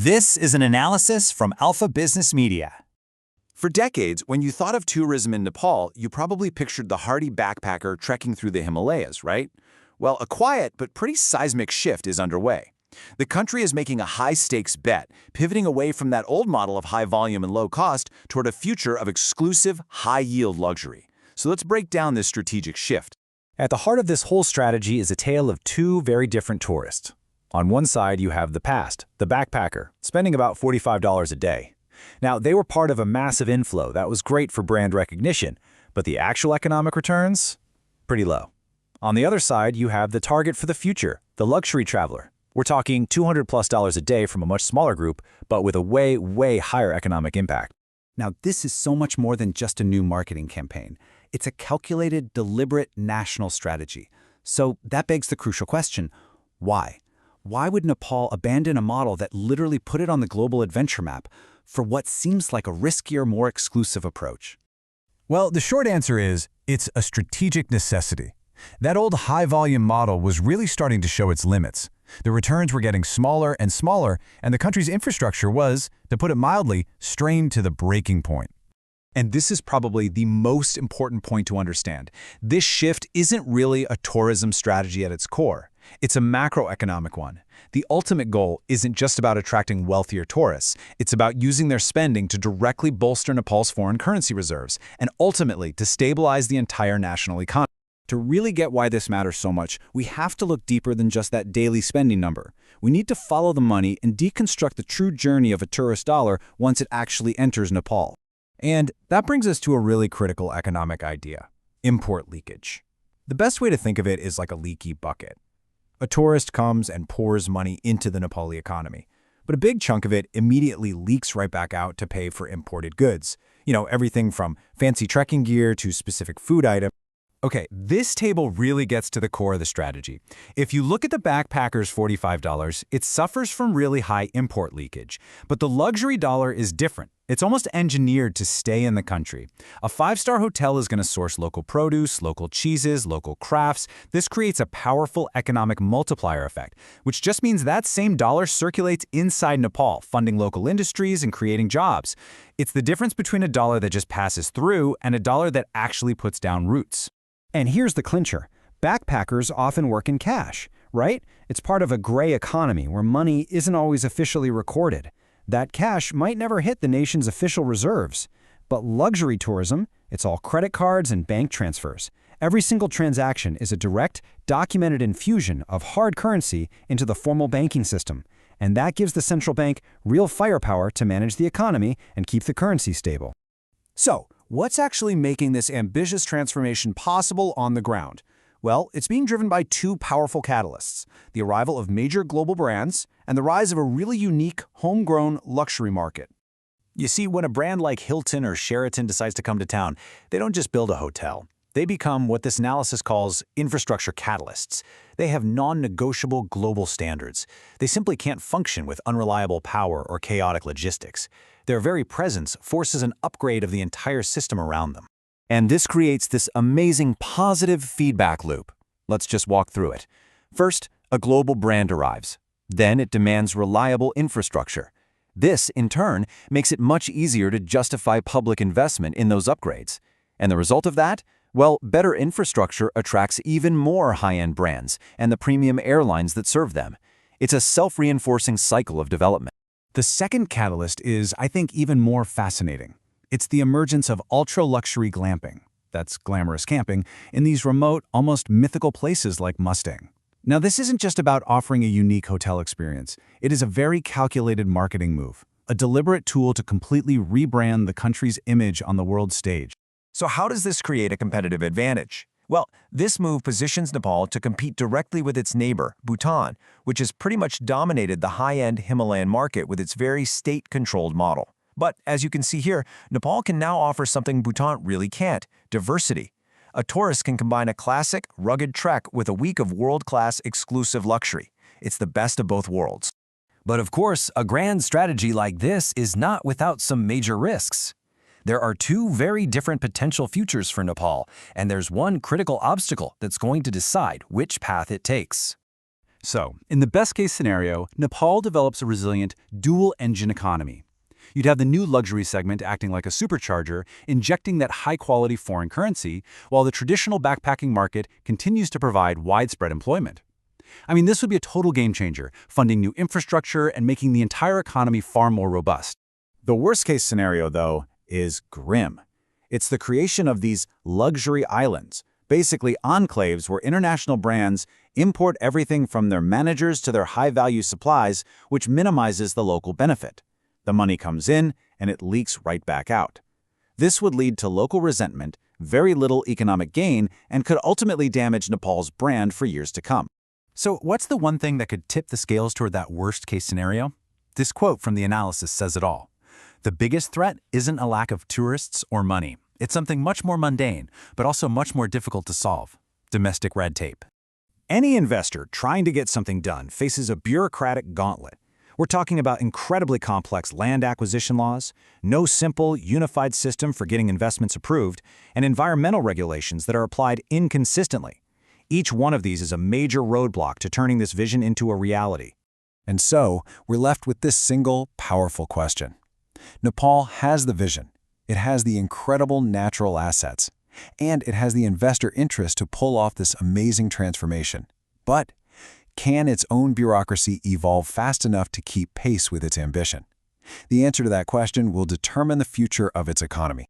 This is an analysis from Alpha Business Media. For decades, when you thought of tourism in Nepal, you probably pictured the hardy backpacker trekking through the Himalayas, right? Well, a quiet but pretty seismic shift is underway. The country is making a high-stakes bet, pivoting away from that old model of high volume and low cost toward a future of exclusive, high-yield luxury. So let's break down this strategic shift. At the heart of this whole strategy is a tale of two very different tourists. On one side, you have the past, the backpacker, spending about $45 a day. Now, they were part of a massive inflow that was great for brand recognition, but the actual economic returns? Pretty low. On the other side, you have the target for the future, the luxury traveler. We're talking $200+ a day from a much smaller group, but with a way higher economic impact. Now, this is so much more than just a new marketing campaign. It's a calculated, deliberate national strategy. So that begs the crucial question, why? Why would Nepal abandon a model that literally put it on the global adventure map for what seems like a riskier, more exclusive approach? Well, the short answer is, it's a strategic necessity. That old high-volume model was really starting to show its limits. The returns were getting smaller and smaller, and the country's infrastructure was, to put it mildly, strained to the breaking point. And this is probably the most important point to understand. This shift isn't really a tourism strategy at its core. It's a macroeconomic one. The ultimate goal isn't just about attracting wealthier tourists. It's about using their spending to directly bolster Nepal's foreign currency reserves and ultimately to stabilize the entire national economy. To really get why this matters so much, we have to look deeper than just that daily spending number. We need to follow the money and deconstruct the true journey of a tourist dollar once it actually enters Nepal. And that brings us to a really critical economic idea: import leakage. The best way to think of it is like a leaky bucket. A tourist comes and pours money into the Nepali economy, but a big chunk of it immediately leaks right back out to pay for imported goods. Everything from fancy trekking gear to specific food items. Okay, this table really gets to the core of the strategy. If you look at the backpacker's $45, it suffers from really high import leakage. But the luxury dollar is different. It's almost engineered to stay in the country. A five-star hotel is going to source local produce, local cheeses, local crafts. This creates a powerful economic multiplier effect, which just means that same dollar circulates inside Nepal, funding local industries and creating jobs. It's the difference between a dollar that just passes through and a dollar that actually puts down roots. And here's the clincher. Backpackers often work in cash, right? It's part of a gray economy where money isn't always officially recorded. That cash might never hit the nation's official reserves. But luxury tourism, it's all credit cards and bank transfers. Every single transaction is a direct, documented infusion of hard currency into the formal banking system. And that gives the central bank real firepower to manage the economy and keep the currency stable. So, what's actually making this ambitious transformation possible on the ground? Well, it's being driven by two powerful catalysts: the arrival of major global brands and the rise of a really unique, homegrown luxury market. You see, when a brand like Hilton or Sheraton decides to come to town, they don't just build a hotel. They become what this analysis calls infrastructure catalysts. They have non-negotiable global standards. They simply can't function with unreliable power or chaotic logistics. Their very presence forces an upgrade of the entire system around them. And this creates this amazing positive feedback loop. Let's just walk through it. First, a global brand arrives. Then it demands reliable infrastructure. This, in turn, makes it much easier to justify public investment in those upgrades. And the result of that? Well, better infrastructure attracts even more high-end brands and the premium airlines that serve them. It's a self-reinforcing cycle of development. The second catalyst is, I think, even more fascinating. It's the emergence of ultra-luxury glamping, that's glamorous camping, in these remote, almost mythical places like Mustang. Now, this isn't just about offering a unique hotel experience. It is a very calculated marketing move, a deliberate tool to completely rebrand the country's image on the world stage. So how does this create a competitive advantage? Well, this move positions Nepal to compete directly with its neighbor, Bhutan, which has pretty much dominated the high-end Himalayan market with its very state-controlled model. But as you can see here, Nepal can now offer something Bhutan really can't: diversity. A tourist can combine a classic, rugged trek with a week of world-class exclusive luxury. It's the best of both worlds. But of course, a grand strategy like this is not without some major risks. There are two very different potential futures for Nepal, and there's one critical obstacle that's going to decide which path it takes. So, in the best-case scenario, Nepal develops a resilient dual-engine economy. You'd have the new luxury segment acting like a supercharger, injecting that high-quality foreign currency, while the traditional backpacking market continues to provide widespread employment. I mean, this would be a total game-changer, funding new infrastructure and making the entire economy far more robust. The worst-case scenario, though, is grim. It's the creation of these luxury islands, basically enclaves where international brands import everything from their managers to their high-value supplies, which minimizes the local benefit. The money comes in, and it leaks right back out. This would lead to local resentment, very little economic gain, and could ultimately damage Nepal's brand for years to come. So what's the one thing that could tip the scales toward that worst-case scenario? This quote from the analysis says it all. The biggest threat isn't a lack of tourists or money. It's something much more mundane, but also much more difficult to solve: domestic red tape. Any investor trying to get something done faces a bureaucratic gauntlet. We're talking about incredibly complex land acquisition laws, no simple, unified system for getting investments approved, and environmental regulations that are applied inconsistently. Each one of these is a major roadblock to turning this vision into a reality. And so, we're left with this single, powerful question. Nepal has the vision. It has the incredible natural assets, and it has the investor interest to pull off this amazing transformation. But can its own bureaucracy evolve fast enough to keep pace with its ambition? The answer to that question will determine the future of its economy.